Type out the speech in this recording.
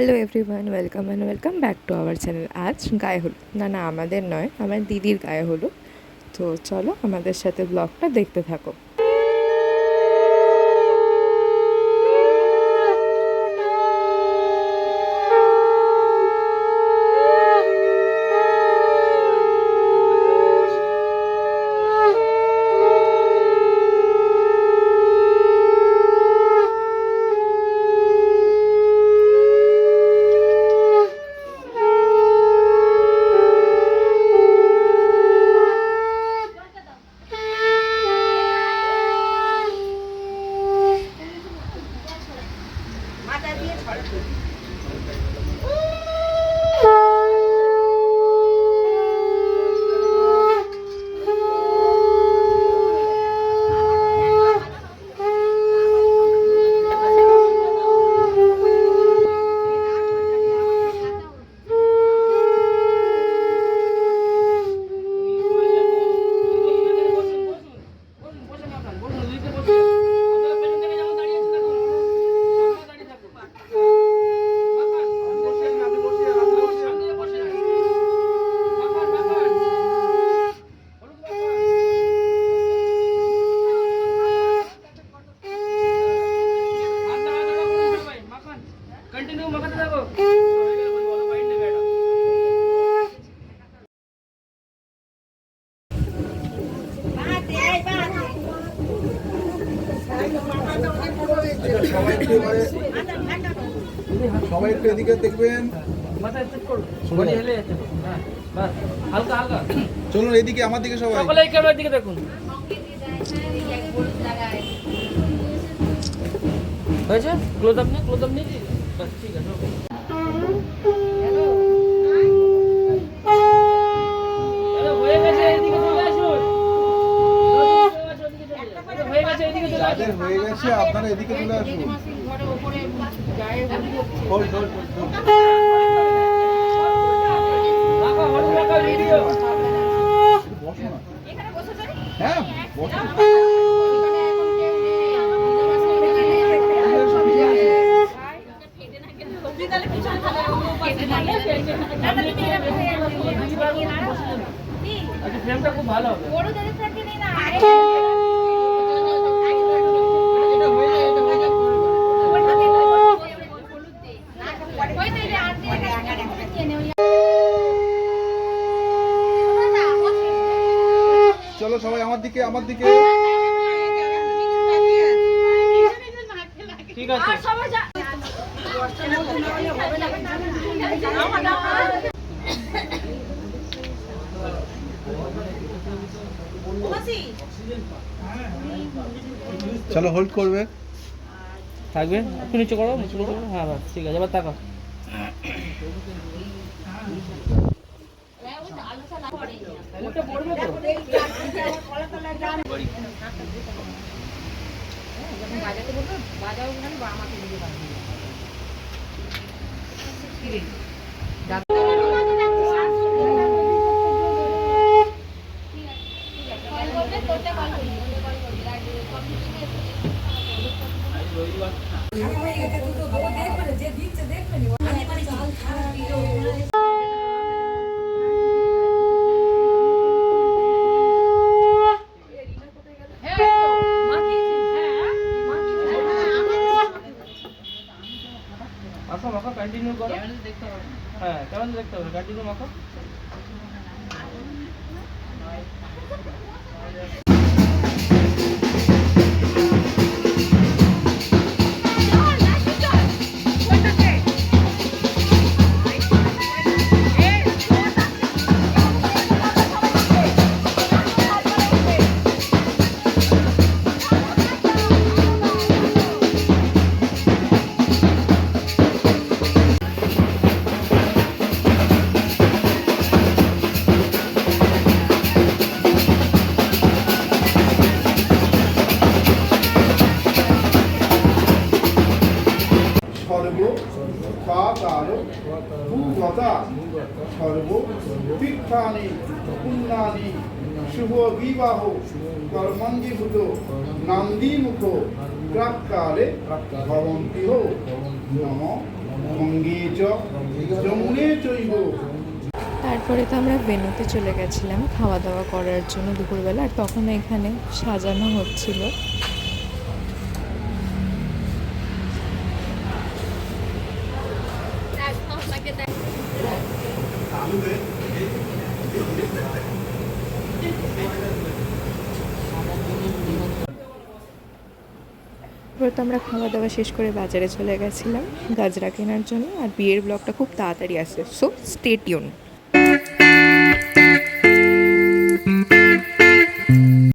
Hello everyone, welcome and welcome back to our channel. আজ গায়ে হলুদ, না আমাদের নয়, আমার দিদির গায়ে হলুদ। তো চলো আমাদের সাথে ব্লগটা দেখতে থাকো। সবাই একটু এদিকে দেখবেন, চলুন এদিকে, আমার দিকে সবাই ক্যামেরার দিকে দেখুন। হয়েছে? ক্লোজ আপ নেই বাস, ঠিক আছে। হয়ে গেছে, এদিকে চলে আসুন। হয়ে গেছে, এদিকে চলে আসুন। হয়ে গেছে, আপনারা এদিকে চলে আসুন। হ্যাঁ ফ্রেমটা খুব ভালো হবে। চলো সবাই আমার দিকে, ঠিক আছে। চলো হোল্ড করবে, থাকবে একটু নিচে করো, হ্যাঁ বাস ঠিক আছে। এবার তাকাও। মাখো কন্টিনিউ করো। হ্যাঁ কেমন দেখতে হবে, কন্টিনিউ মাখো। সর্ব তীর্থানি পুণ্যানি শুভ বিবাহ কর্মাঙ্গীভূত নান্দিমুখ প্রাক্কালে ভবন্তি হো। নম গঙ্গে চ যমুনে চৈব। তারপরে তো আমরা ভেন্যুতে চলে গেছিলাম খাওয়া দাওয়া করার জন্য দুপুরবেলা, আর তখন এখানে সাজানো হচ্ছিল। এরপর তো আমরা খাওয়া দাওয়া শেষ করে বাজারে চলে গেছিলাম গাজরা কেনার জন্য, আর বিয়ের ব্লগটা খুব তাড়াতাড়ি আসে, সো স্টে টিউন।